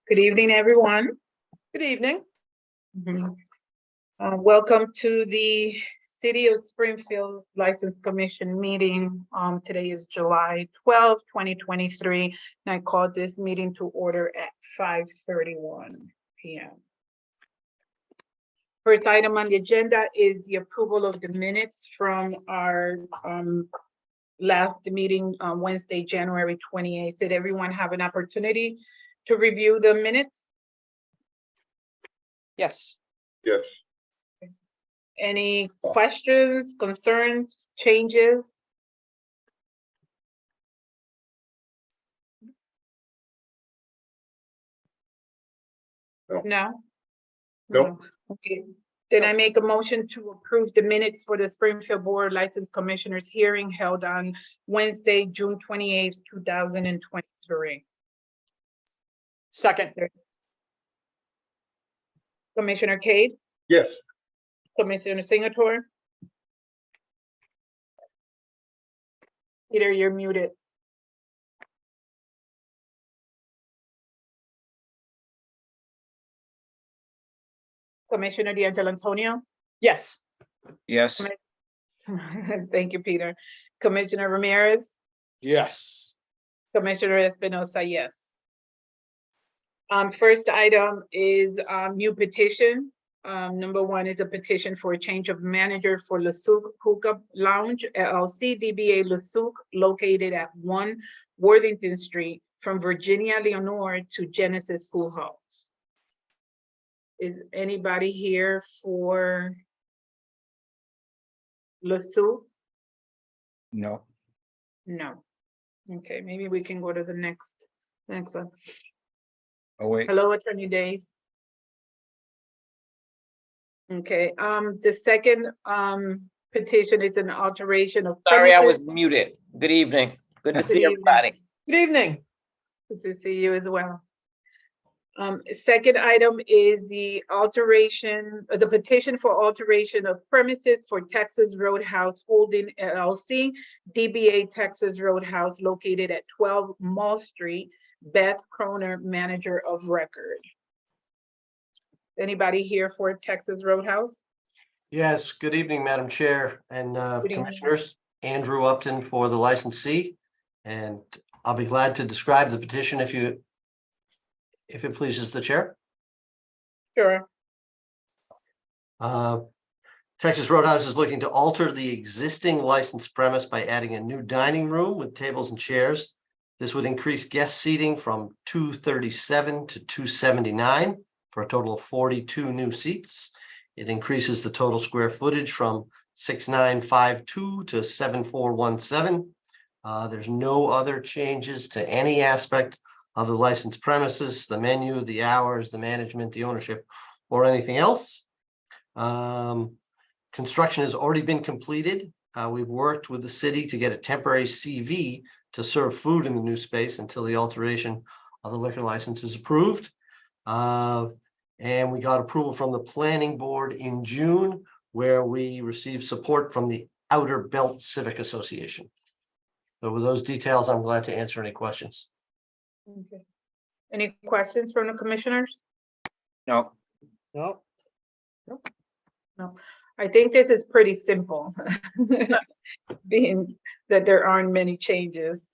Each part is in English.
Good evening, everyone. Good evening. Welcome to the City of Springfield License Commission meeting. Today is July 12th, 2023, and I called this meeting to order at 5:31 p.m. First item on the agenda is the approval of the minutes from our last meeting on Wednesday, January 28th. Did everyone have an opportunity to review the minutes? Yes. Yes. Any questions, concerns, changes? No. No? No. Okay, then I make a motion to approve the minutes for the Springfield Board License Commissioners hearing held on Wednesday, June 28th, 2023. Second. Commissioner Cade, Yes. Commissioner Singleton. Peter, you're muted. Commissioner D'Angelo Antonio. Yes. Yes. Thank you, Peter. Commissioner Ramirez, Yes. Commissioner Espinosa, yes. First item is new petition. Number one is a petition for a change of manager for Lasuk Hookah Lounge LLC, DBA Lasuk, located at 1 Worthington Street, from Virginia Leonore to Genesis Pool Hall. Is anybody here for Lasuk? No. No. Okay, maybe we can go to the next one. Oh, wait. Hello, Attorney Days. Okay, the second petition is an alteration of. Sorry, I was premises. muted. Good evening. Good to Good see evening. everybody. Good evening. Good to see you as well. Second item is the alteration, the petition for alteration of premises for Texas Roadhouse Holding LLC, DBA Texas Roadhouse, located at 12 Mall Street. Beth Croner, manager of record. Anybody here for Texas Roadhouse? Yes, good evening, Madam Chair and Good evening. Commissioners. Andrew Upton for the licensee. And I'll be glad to describe the petition if it pleases the chair. Sure. Texas Roadhouse is looking to alter the existing licensed premise by adding a new dining room with tables and chairs. This would increase guest seating from 237 to 279 for a total of 42 new seats. It increases the total square footage from 6,952 to 7,417. There's no other changes to any aspect of the licensed premises, the menu, the hours, the management, the ownership, or anything else. Construction has already been completed. We've worked with the city to get a temporary CV to serve food in the new space until the alteration of the liquor license is approved. And we got approval from the planning board in June, where we received support from the Outer Belt Civic Association. So with those details, I'm glad to answer any questions. Okay. Any questions from the commissioners? No. No. No. I think this is pretty simple, being that there aren't many changes.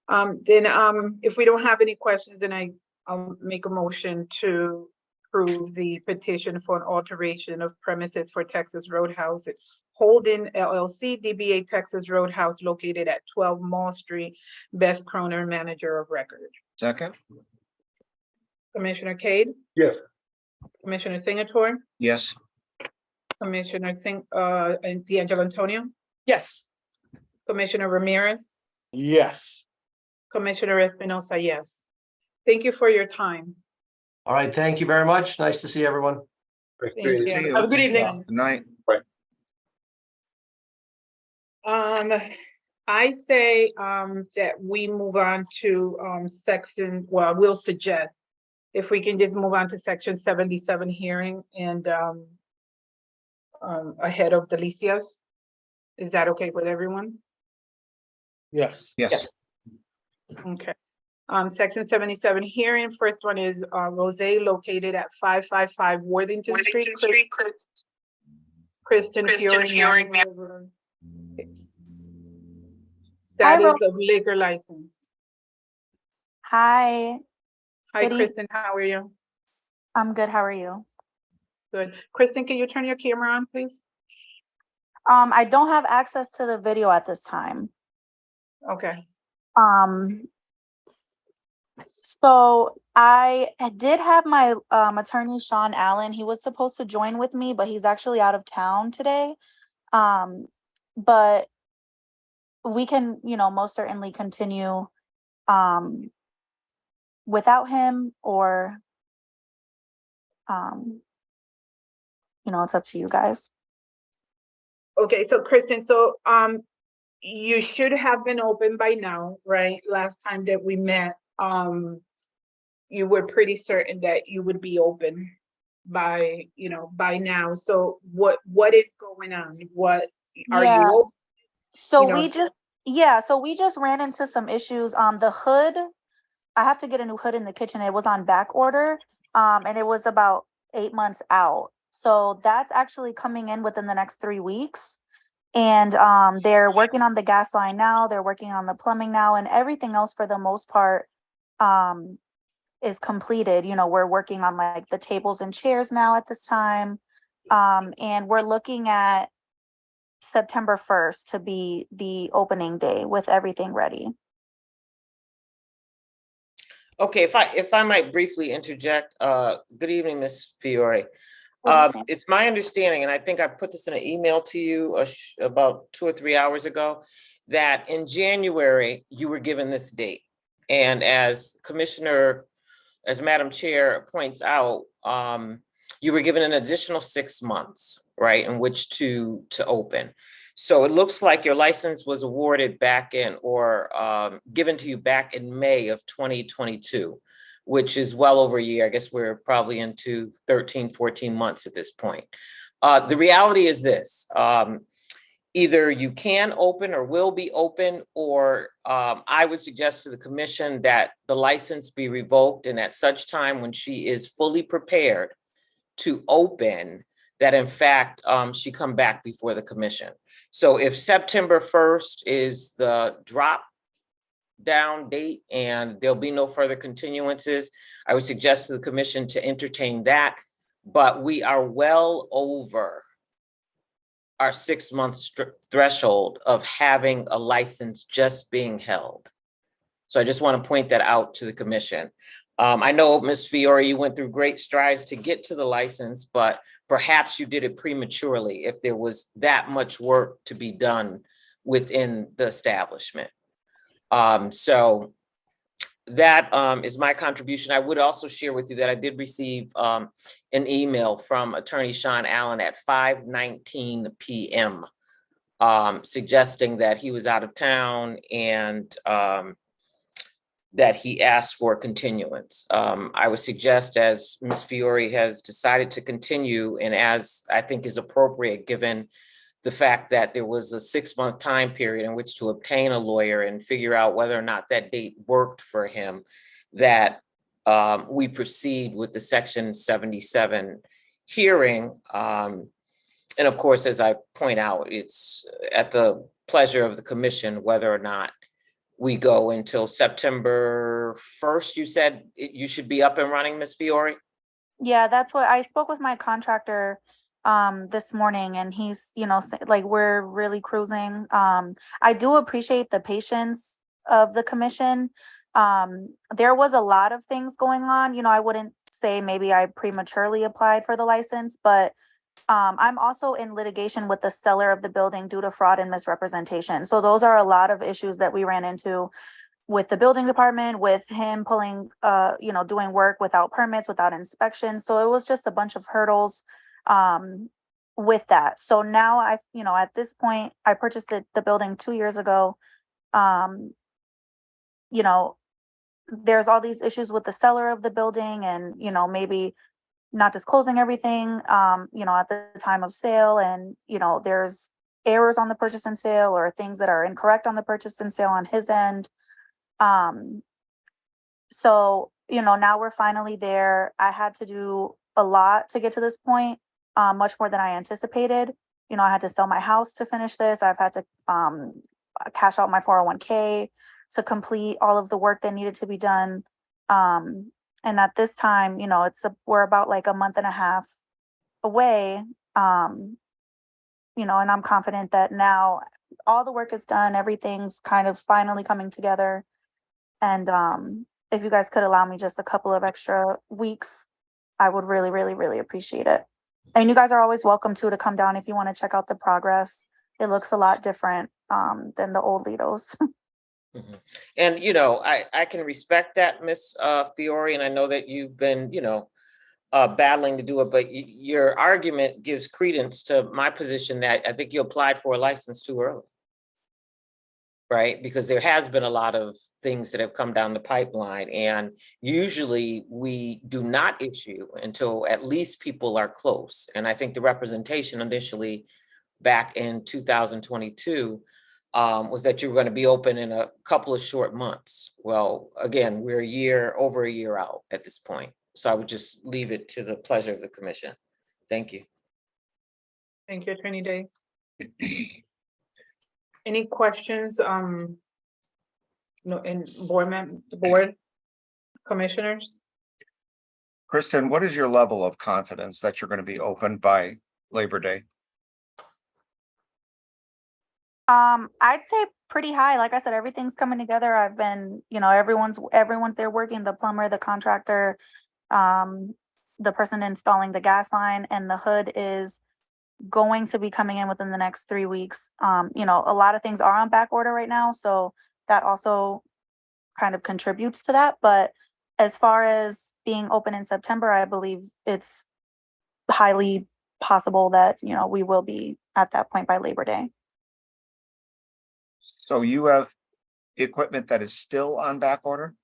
If we don't have any questions, then I'll make a motion to approve the petition for an alteration of premises for Texas Roadhouse Holding LLC, DBA Texas Roadhouse, located at 12 Mall Street. Beth Croner, manager of record. Second. Commissioner Cade, Yes. Commissioner Singleton, Yes. Commissioner and D'Angelo Antonio, Yes. Commissioner Ramirez, Yes. Commissioner Espinosa, yes. Thank you for your time. All right, thank you very much. Nice to see everyone. Thank you. Have a good evening. Good night. I say that we move on to section, well, we'll suggest if we can just move on to section 77 hearing and ahead of Delicias. Is that okay with everyone? Yes. Yes. Okay. Section 77 hearing. First one is Rose located at 555 Worthington Street. Kristen Fiore. That Hi, is Rose. a liquor license. Hi, Hi, Good eve- Kristen, how are you? I'm good. How are you? Good. Kristen, can you turn your camera on, please? I don't have access to the video at this time. Okay. So I did have my attorney Sean Allen. He was supposed to join with me, but he's actually out of town today. But we can, most certainly continue without him, or it's up to you guys. Okay, so Kristen, so you should have been open by now, right? Last time that we met, you were pretty certain that you would be open by now. So what is going on? What are Yeah. you open? So You know- we just ran into some issues. The hood, I have to get a new hood in the kitchen. It was on back order, and it was about 8 months out. So that's actually coming in within the next 3 weeks. And they're working on the gas line now. They're working on the plumbing now, and everything else for the most part is completed. We're working on like the tables and chairs now at this time, and we're looking at September 1st to be the opening day with everything ready. Okay, if I might briefly interject, good evening, Ms. Fiore. Good evening. It's my understanding, and I think I put this in an email to you about 2 or 3 hours ago, that in January, you were given this date. And as Madam Chair points out, you were given an additional 6 months, right, in which to open. So it looks like your license was awarded back in, or given to you back in May of 2022, which is well over a year. I guess we're probably into 13, 14 months at this point. The reality is this: either you can open or will be open, or I would suggest to the commission that the license be revoked, and at such time when she is fully prepared to open, that in fact she come back before the commission. So if September 1st is the drop down date and there'll be no further continuances, I would suggest to the commission to entertain that. But we are well over our 6 month threshold of having a license just being held. So I just want to point that out to the commission. I know, Ms. Fiore, you went through great strides to get to the license, but perhaps you did it prematurely if there was that much work to be done within the establishment. So that is my contribution. I would also share with you that I did receive an email from Attorney Sean Allen at 5:19 p.m. Suggesting that he was out of town and that he asked for continuance. I would suggest, as Ms. Fiore has decided to continue, and as I think is appropriate, given the fact that there was a 6 month time period in which to obtain a lawyer and figure out whether or not that date worked for him, that we proceed with the Section 77 hearing. And of course, as I point out, it's at the pleasure of the commission whether or not we go until September 1st. You said you should be up and running, Ms. Fiore? Yeah, that's what I spoke with my contractor this morning, and he's, like, we're really cruising. I do appreciate the patience of the commission. There was a lot of things going on. I wouldn't say maybe I prematurely applied for the license, but I'm also in litigation with the seller of the building due to fraud and misrepresentation. So those are a lot of issues that we ran into with the building department, with him pulling, doing work without permits, without inspections. So it was just a bunch of hurdles with that. So now at this point, I purchased the building 2 years ago. There's all these issues with the seller of the building, and, maybe not disclosing everything, at the time of sale. And, there's errors on the purchase and sale, or things that are incorrect on the purchase and sale on his end. So, now we're finally there. I had to do a lot to get to this point, much more than I anticipated. I had to sell my house to finish this. I've had to cash out my 401k to complete all of the work that needed to be done. And at this time, we're about like a month and a half away. And I'm confident that now all the work is done. Everything's kind of finally coming together. And if you guys could allow me just a couple of extra weeks, I would really, really, really appreciate it. And you guys are always welcome to come down if you want to check out the progress. It looks a lot different than the old Lidos. Mhm. And, I can respect that, Miss Fiore, and I know that you've been, battling to do it, but your argument gives credence to my position that I think you applied for a license too early. Right? Because there has been a lot of things that have come down the pipeline, and usually we do not issue until at least people are close. And I think the representation initially back in 2022 was that you were going to be open in a couple of short months. Well, again, we're over a year out at this point. So I would just leave it to the pleasure of the commission. Thank you. Thank you, Attorney Days. Any questions, in board commissioners? Kristen, what is your level of confidence that you're going to be open by Labor Day? I'd say pretty high. Like I said, everything's coming together. I've been, everyone's there working, the plumber, the contractor, the person installing the gas line, and the hood is going to be coming in within the next 3 weeks. A lot of things are on back order right now, so that also kind of contributes to that. But as far as being open in September, I believe it's highly possible that, we will be at that point by Labor Day. So you have equipment that is still on back order?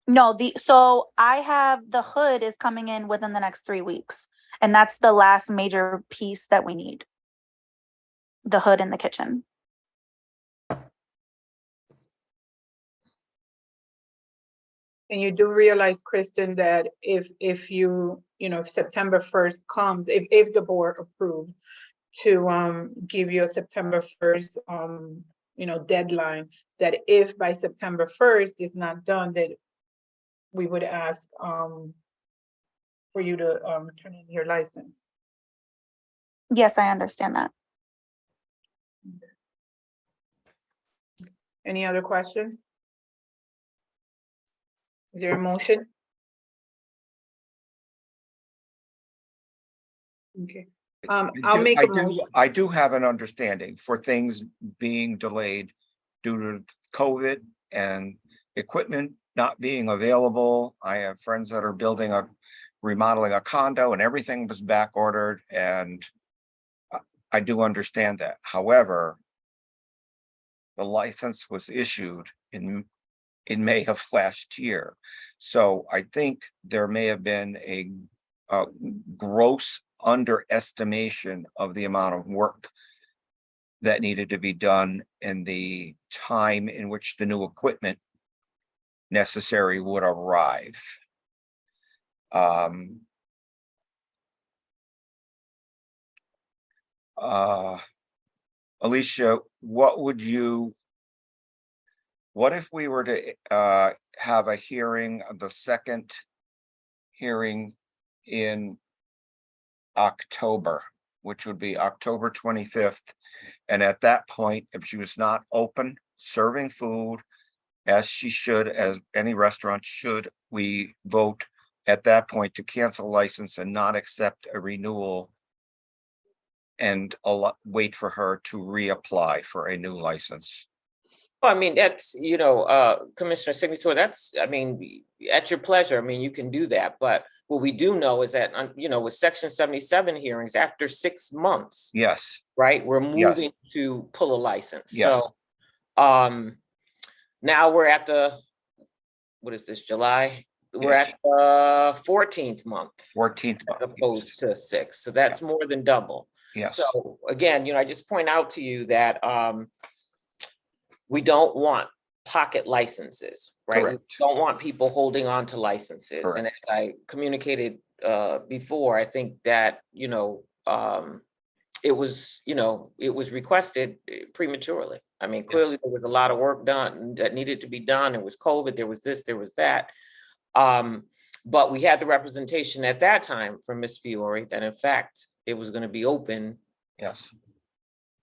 No, so I have the hood is coming in within the next 3 weeks. And that's the last major piece that we need. The hood in the kitchen. And you do realize, Kristen, that if if September 1st comes, if the board approves to give you a September 1st deadline, that if by September 1st is not done, that we would ask for you to turn in your license. Yes, I understand that. Any other questions? Is there a motion? Okay. I'll make a motion. I do have an understanding for things being delayed due to COVID and equipment not being available. I have friends that are remodeling a condo, and everything was back ordered, and I do understand that. However, the license was issued in May of last year. So I think there may have been a gross underestimation of the amount of work that needed to be done and the time in which the new equipment necessary would arrive. Alicia, what if we were to have a hearing, the second hearing in October, which would be October 25th. And at that point, if she was not open, serving food as she should, as any restaurant should, we vote at that point to cancel license and not accept a renewal and wait for her to reapply for a new license. Well, I mean, that's, Commissioner Signature, that's, at your pleasure. You can do that. But what we do know is that, with Section 77 hearings, after 6 months. Yes. Right, we're moving to pull a license. Yes. So now we're at what is this, July? We're Yes. at the 14th month. 14th As month. opposed to 6. So that's more than double. Yes. So again, I just point out to you that we don't want pocket licenses. right? We Correct. don't want people holding on to licenses. And as I communicated before, I think that, it was, it was requested prematurely. I mean, clearly there was a lot of work done that needed to be done. There was COVID, there was this, there was that. But we had the representation at that time from Ms. Fiore that in fact, it was going to be open. Yes.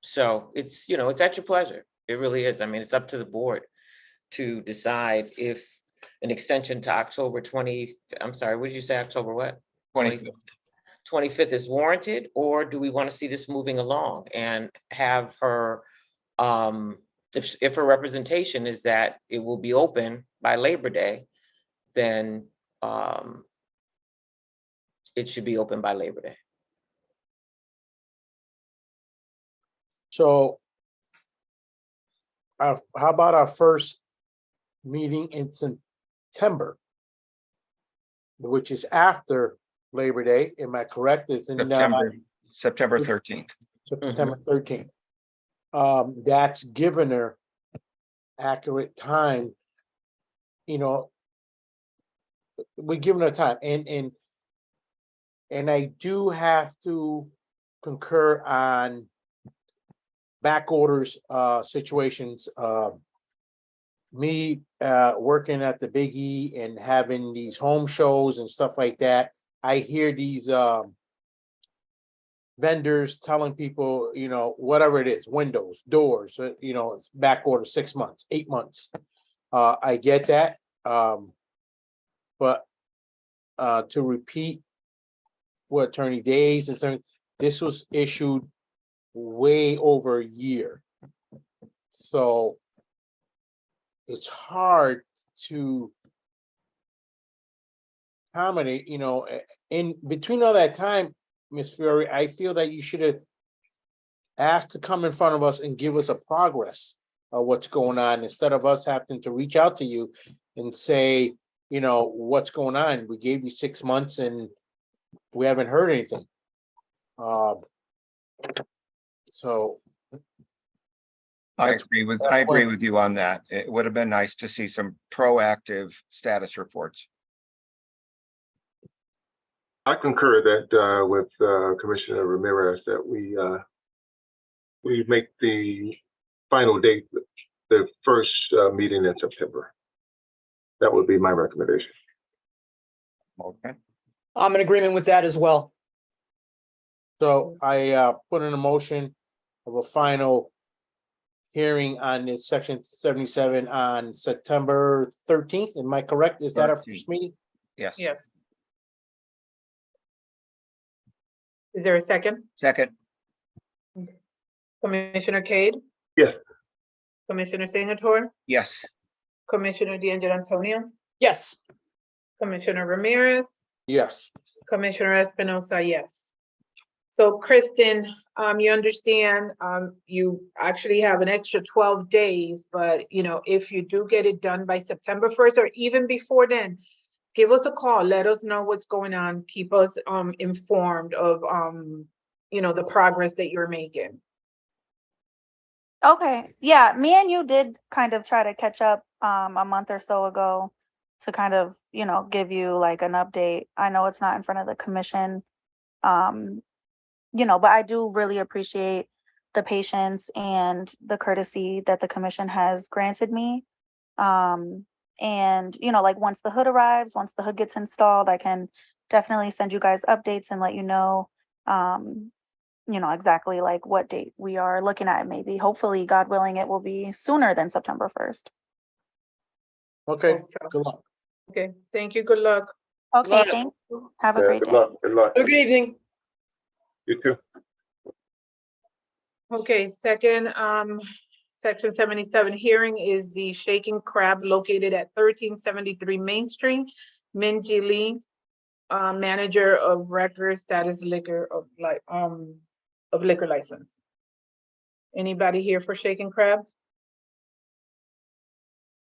So it's, it's at your pleasure. It really is. I mean, it's up to the board to decide if an extension to October 20, I'm sorry, what did you say, October what? 25th. 25th is warranted, or do we want to see this moving along and have her, if her representation is that it will be open by Labor Day, then it should be open by Labor Day. So how about our first meeting in September, which is after Labor Day? Am I correct? It's in September 13th. September 13th. That's given her accurate time. We're giving her time, and I do have to concur on back orders situations. Me working at the Big E and having these home shows and stuff like that, I hear these vendors telling people, whatever it is, windows, doors, it's back order 6 months, 8 months. I get that. But to repeat what Attorney Days and something, this was issued way over a year. So it's hard to accommodate, in between all that time, Ms. Fiore, I feel that you should have asked to come in front of us and give us a progress of what's going on, instead of us having to reach out to you and say, what's going on? We gave you 6 months and we haven't heard anything. So I agree with you on that. It would have been nice to see some proactive status reports. I concur that with Commissioner Ramirez that we make the final date the first meeting in September. That would be my recommendation. Okay. I'm in agreement with that as well. So I put in a motion of a final hearing on this section 77 on September 13th. Am I correct? Is that our first meeting? Yes. Yes. Is there a second? Second. Commissioner Cade? Yes. Commissioner Singleton? Yes. Commissioner D'Antonio? Yes. Commissioner Ramirez? Yes. Commissioner Espinosa, yes. So Kristen, you understand, you actually have an extra 12 days, but if you do get it done by September 1st or even before then, give us a call, let us know what's going on, keep us informed of the progress that you're making. Okay, yeah, me and you did kind of try to catch up a month or so ago to kind of, give you like an update. I know it's not in front of the commission, but I do really appreciate the patience and the courtesy that the commission has granted me. And, like once the hood arrives, once the hood gets installed, I can definitely send you guys updates and let you know, exactly like what date we are looking at. Maybe, hopefully, God willing, it will be sooner than September 1st. Okay, Hope so. good luck. Okay, thank you, good luck. Okay, luck. thank you. Have a Yeah, great good day. luck. Good luck. Good evening. You too. Okay, second, section 77 hearing is the Shaking Crab located at 1373 Main Street. Minji Lee, manager of record status liquor of liquor license. Anybody here for Shaking Crab?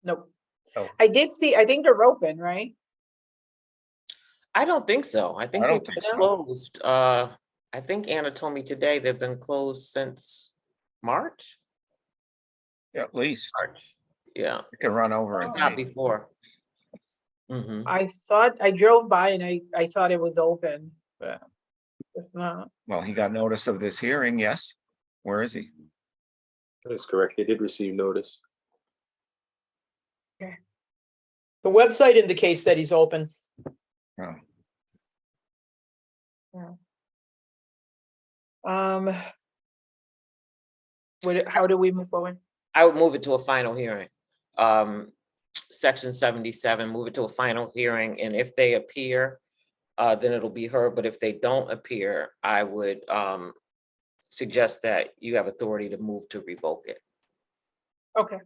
Nope. Oh. I did see, I think they're open, right? I don't think so. I think I they've don't been think so. closed. I think Anna told me today they've been closed since March. At least. March. Yeah, You can run over and not see. before. Mhm. I thought, I drove by and I thought it was open, but it's not. Well, he got notice of this hearing, yes. Where is he? That is correct. They did receive notice. The website indicates that he's open. Oh, How do we move forward? I would move it to a final hearing. Section 77, move it to a final hearing, and if they appear, then it'll be heard, but if they don't appear, I would suggest that you have authority to move to revoke it. Okay.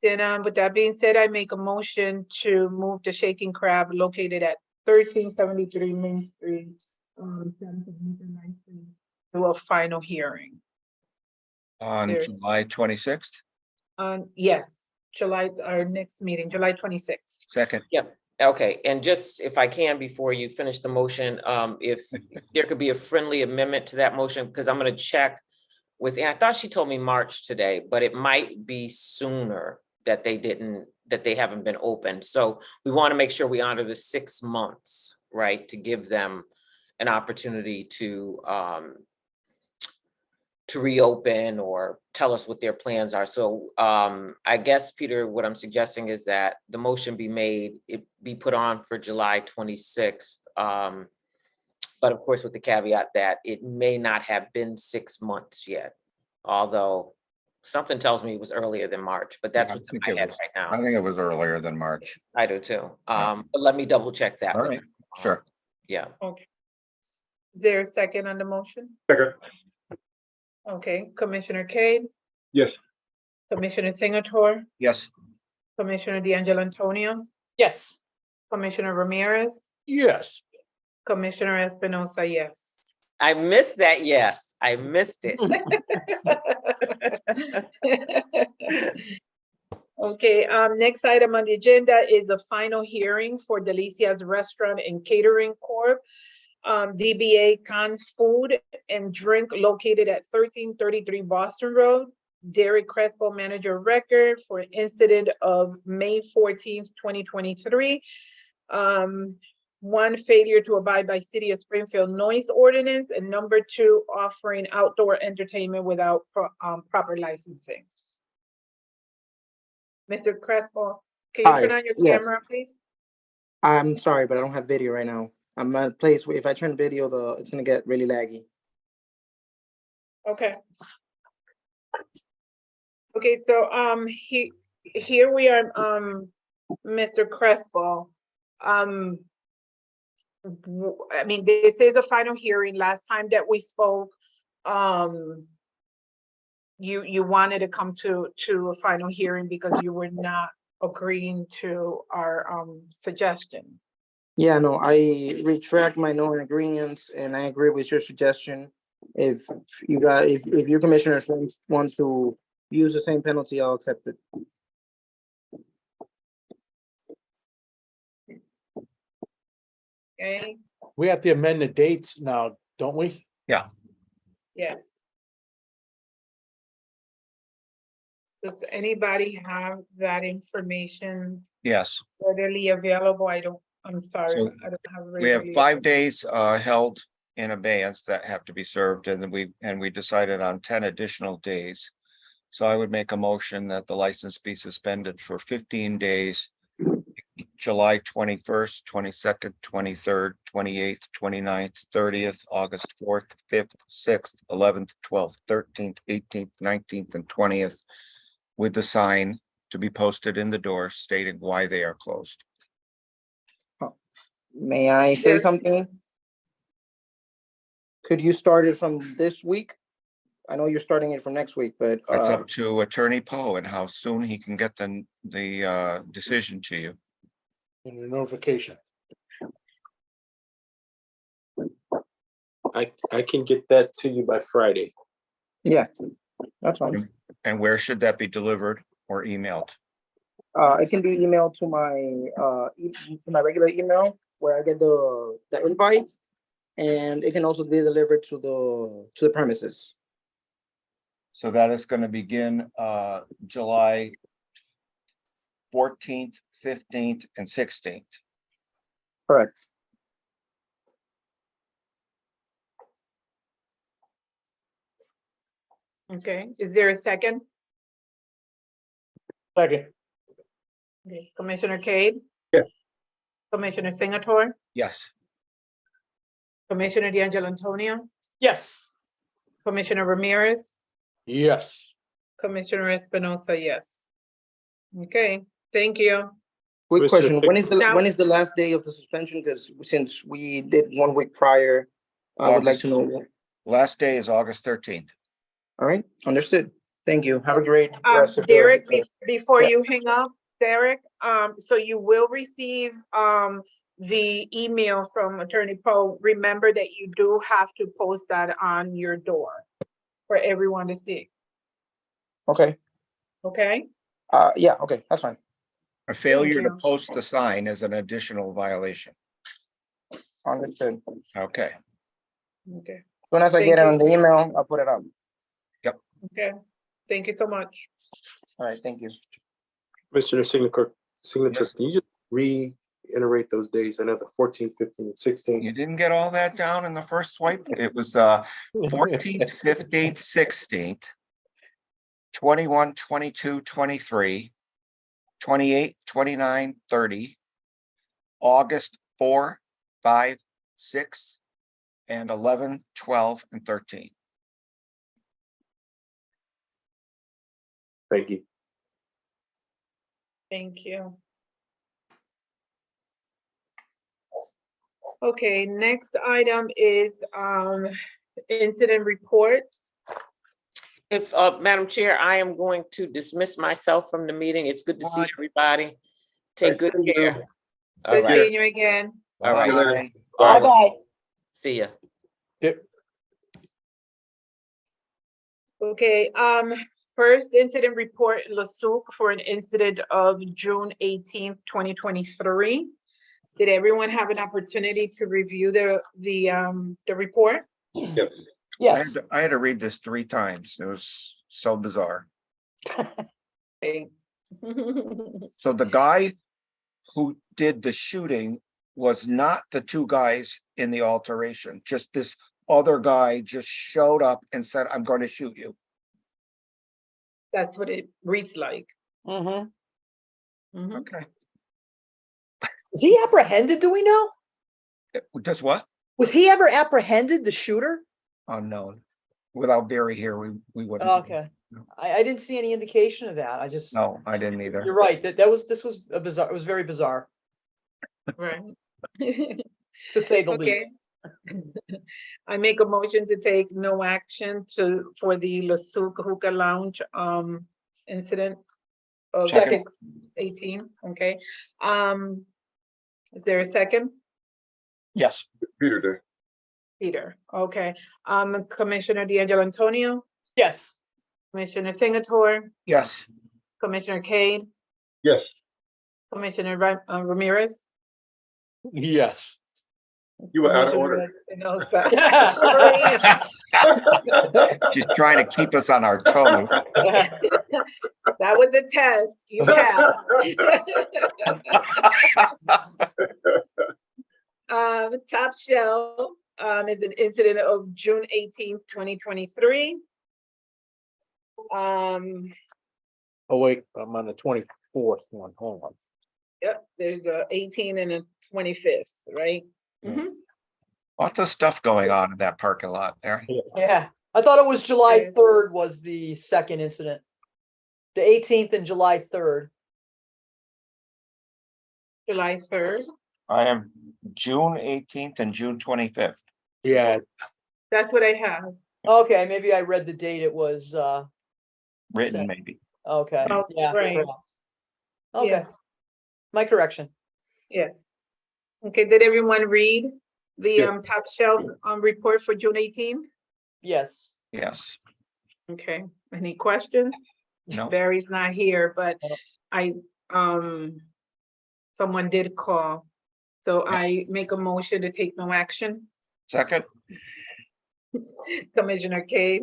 Then, with that being said, I make a motion to move the Shaking Crab located at 1373 Main Street, 7th of April, 19th, to a final hearing. on There's- July 26th, Yes, our next meeting, July 26th. second. Yep, okay, and just if I can, before you finish the motion, if there could be a friendly amendment to that motion, because I'm gonna check with, and I thought she told me March today, but it might be sooner that they haven't been open. So we want to make sure we honor the 6 months, right? To give them an opportunity to reopen or tell us what their plans are. So I guess, Peter, what I'm suggesting is that the motion be made, it be put on for July 26th. But of course, with the caveat that it may not have been 6 months yet, although something tells me it was earlier than March, but that's Yeah, I what's in think my it head was- right I now. think it was earlier than March. I do too. Yeah. But let me double check that. All with right, her. sure. Yeah. Okay. Is there a second on the motion? Second. Okay, Commissioner Cade, Yes. Commissioner Singleton, Yes, Commissioner D'Angelo Antonio, Yes. Commissioner Ramirez, Yes. Commissioner Espinosa, yes. I missed that. Yes, I missed it. Okay, next item on the agenda is a final hearing for Delicia's Restaurant and Catering Corp. DBA Khan's Food and Drink located at 1333 Boston Road. Derek Crespo, manager record for an incident of May 14th, 2023. One, failure to abide by City of Springfield noise ordinance, and number two, offering outdoor entertainment without proper licensing. Mr. Crespo, can you Hi, turn on your yes. camera, please? I'm sorry, but I don't have video right now. I'm at a place where if I turn video, it's gonna get really laggy. Okay. Okay, so, here we are, Mr. Crespo. I mean, this is a final hearing. Last time that we spoke, you wanted to come to a final hearing because you were not agreeing to our, suggestion. Yeah, no, I retract my non-agreements and I agree with your suggestion. If your commissioners want to use the same penalty, I'll accept it. Okay, We have to amend the dates now, don't we? yes. Does anybody have that information yes. readily available? I'm sorry, So I don't have. We have readily 5 days held in abeyance that have to be served, and then we decided on 10 additional days. So I would make a motion that the license be suspended for 15 days. July 21st, 22nd, 23rd, 28th, 29th, 30th, August 4th, 5th, 6th, 11th, 12th, 13th, 18th, 19th, and 20th. With the sign to be posted in the door stating why they are closed. May I say There- something? Could you start it from this week? I know you're starting it from next week, but It's up to Attorney Poe and how soon he can get the decision to you. In the notification. I can get that to you by Friday. yeah, that's fine. And where should that be delivered or emailed? It can be emailed to my regular email where I get the invite, and it can also be delivered to the premises. So that is going to begin July 14th, 15th, and 16th. Correct. Okay, is there a second? Second, Okay, Commissioner Cade? Yes. Commissioner Singleton? Yes. Commissioner D'Angelo Antonio? Yes. Commissioner Ramirez? yes. Commissioner Espinosa, yes. Okay, thank you. Quick Commissioner question, Now- when is the last day of the suspension? Because since we did 1 week prior, I would like to know. Last day is August 13th. All right, understood. Thank you. Have a great rest of Derek, your. before you Yes. hang up, Derek, so you will receive, the email from Attorney Poe. Remember that you do have to post that on your door for everyone to see, Okay, okay? yeah, okay, that's fine. A failure to you. post the sign is an additional violation. Understood. Okay. Okay, Soon as I get it on the email, I'll put it up. okay. Thank you so much. All right, thank you. Commissioner Signatures, can you just reiterate those days? I know the 14th, 15th, and 16th. You didn't get all that down in the first swipe? It was 14th, 15th, 16th, 21, 22, 23, 28, 29, 30, August 4, 5, 6, and 11, 12, and 13. Thank you. Thank you. Okay, next item is, incident reports. If, Madam Chair, I am going to dismiss myself from the meeting. It's good to see What? everybody. Take good Thank you. care. All Good right, seeing you again. all right. Bye. Bye-bye. See ya. Yep. Okay, first incident report, LaSuque, for an incident of June 18th, 2023. Did everyone have an opportunity to review the report? Yes. Yes. I had to read this 3 times. It was so bizarre. Okay. So the guy who did the shooting was not the 2 guys in the alteration. Just this other guy just showed up and said, I'm going to shoot you. That's what it reads like. Mm-hmm. Mhm. Okay. Was he apprehended, do we know? Just what? Was he ever apprehended, the shooter? Unknown. Without Barry here, we wouldn't. Okay. No. I didn't see any indication of that. I just, No, I didn't either. you're right, this was a bizarre, it was very bizarre, Right. to say the least. Okay. I make a motion to take no action for the LaSuque Hookah Lounge, incident of Second. 6/18, okay? Is there a second? Yes. Peter there. Peter, okay. Commissioner D'Angelo Antonio, Yes. Commissioner Singleton, Yes. Commissioner Cade, Yes. Commissioner Ramirez. Yes. You were out of Commissioner order. Espinosa. She's trying to keep us on our toes. That was a test, you passed. Top Shelf, is an incident of June 18th, 2023. Oh, wait, I'm on the 24th one. Hold on. Yep, there's a 18 and a 25th, right? Yeah. Mhm. Lots of stuff going on in that parking lot there. Yeah, I thought it was July Okay. 3rd was the second incident. The 18th and July 3rd. July 3rd. I am June 18th and June 25th. Yeah, That's what I have. Okay, maybe I read the date it was, Written Set. maybe. okay, Oh, yeah. right. perhaps. Okay, Yes, my correction. yes. Okay, did everyone read the Yeah. Top Shelf report for June 18th? Yes. Yes. Okay, any questions? No. Barry's not here, but No. I, someone did call. So I make a motion to take no action. Second. Commissioner Cade?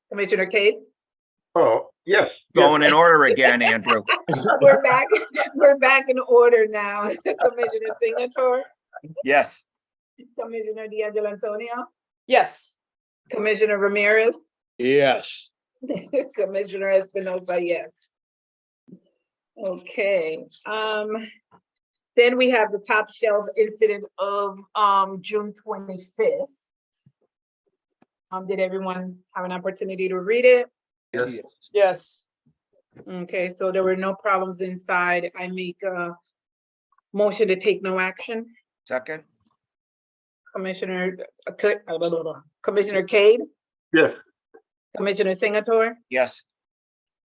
Commissioner Cade? Oh, yes. going in order again, Andrew. We're back, we're back in order now. Commissioner Singleton, Yes. Commissioner D'Angelo Antonio, Yes. Commissioner Ramirez, Yes. Commissioner Espinosa, yes. Okay, then we have the top shelf incident of June 25th. Did everyone have an opportunity to read it? Yes. Yes. Okay, so there were no problems inside. I make a motion to take no action. Second? Commissioner, Commissioner Cade, Yes. Commissioner Singleton, Yes.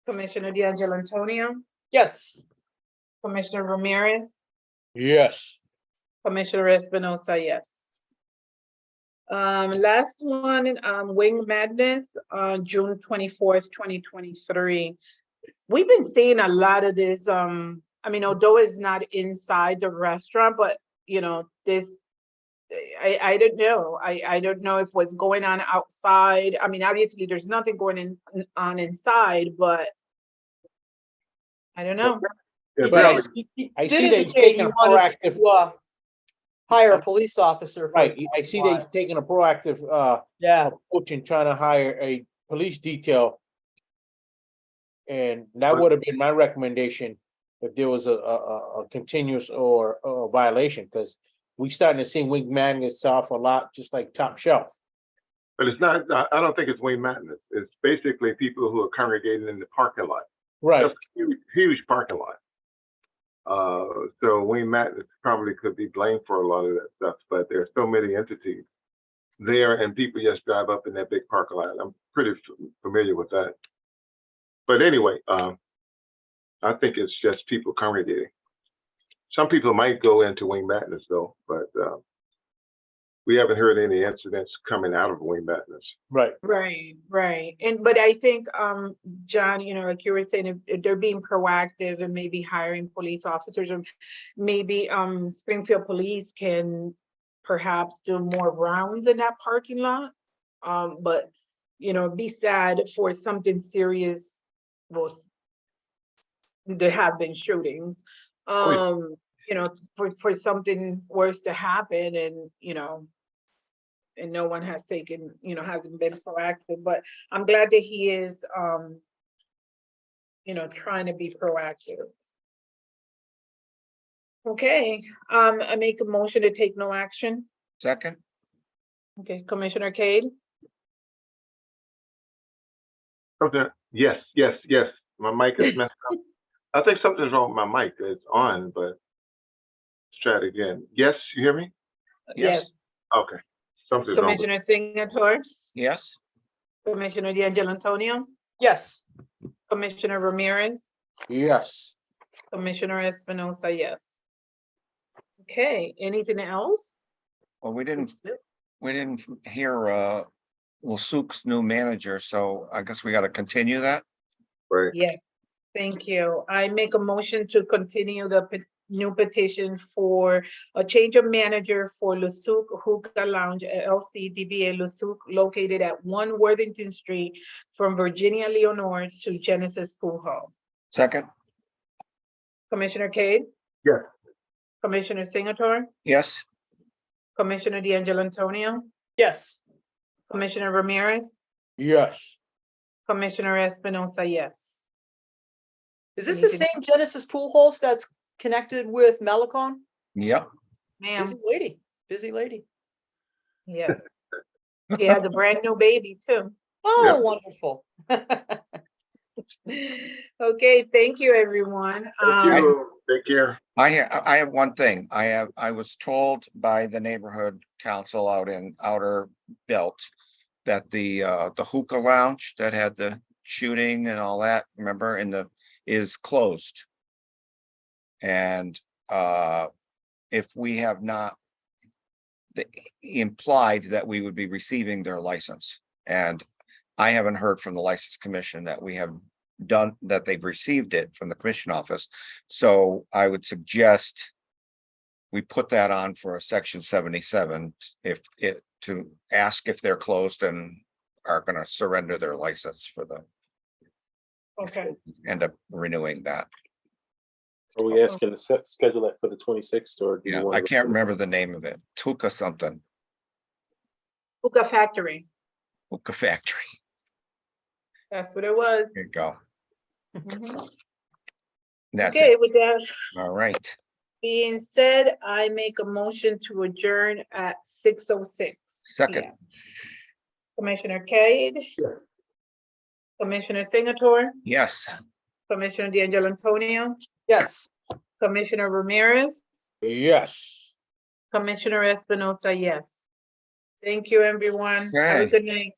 Commissioner D'Angelo Antonio, Yes. Commissioner Ramirez, Yes. Commissioner Espinosa, yes. Last one, Wing Madness, June 24th, 2023. We've been seeing a lot of this, I mean, although it's not inside the restaurant, but you know, this, I don't know. I don't know if what's going on outside. I mean, obviously there's nothing going on inside, but I don't know. Yeah, But I apparently- see, I Did see that he's indicate taking you a wanted proactive, to, hire a police officer. for right, his I see that he's taking a proactive, Yeah, approach in trying to hire a police detail. And that would have been my recommendation if there was a continuous or a violation, because we starting to see Wing Magnets off a lot, just like Top Shelf. But it's not, I don't think it's Wayne Madness. It's basically people who are congregating in the parking lot. Right, That's a huge parking lot. So Wayne Madness probably could be blamed for a lot of that stuff, but there are so many entities there and people just drive up in that big parking lot. I'm pretty familiar with that. But anyway, I think it's just people congregating. Some people might go into Wing Madness though, but we haven't heard any incidents coming out of Wing Madness. right. Right. And, but I think, John, you know, like you were saying, if they're being proactive and maybe hiring police officers, or maybe, Springfield Police can perhaps do more rounds in that parking lot. But, you know, it'd be sad for something serious. Well, there have been shootings, yeah. you know, for something worse to happen and, you know, and no one has taken, you know, hasn't been proactive, but I'm glad that he is, you know, trying to be proactive. Okay, I make a motion to take no action. Second? Okay, Commissioner Cade, Okay. Yes. My mic is messed up. I think something's wrong with my mic. It's on, but let's try it again. Yes, you hear me? yes. Okay. Something's wrong with Commissioner Singleton, Yes. Commissioner D'Angelo Antonio, yes. Commissioner Ramirez, Yes. Commissioner Espinosa, yes. Okay, anything else? Well, we didn't hear Lasuk's new manager, so I guess we gotta continue that. right. Yes, thank you. I make a motion to continue the new petition for a change of manager for Lasuk Hookah Lounge LLC DBA Lasuk, located at 1 Worthington Street from Virginia Leonore to Genesis Pool Hall. Second? Commissioner Cade, Yes. Commissioner Singleton, Yes. Commissioner D'Angelo Antonio, Yes. Commissioner Ramirez, Yes. Commissioner Espinosa, yes. Is this the Anything- same Genesis pool host that's connected with Malecon? Yep. Ma'am, Busy lady. yes. He has a brand new baby too. Oh, Yep. wonderful. Okay, thank you, everyone. Thank you. Take care. I have one thing. I was told by the neighborhood council out in Outer Belt that the hookah lounge that had the shooting and all that, remember, is closed. And if we have not implied that we would be receiving their license, and I haven't heard from the license commission that we have done, that they've received it from the commission office. So I would suggest we put that on for a section 77, to ask if they're closed and are gonna surrender their license for the Okay, end up renewing that. Are we asking to schedule that for the 26th or? do you Yeah, wanna I can't go- remember the name of it. Tuca something, Hookah Factory, Hookah Factory. that's what it was. There you go. Mhm. That's Okay, it. with that All right. being said, I make a motion to adjourn at 6:06. Second, Commissioner Cade? Commissioner Singleton? yes. Commissioner D'Angelo Antonio? Yes. Commissioner Ramirez? Yes. Commissioner Espinosa, yes. Thank you, everyone. Have a Okay. good night.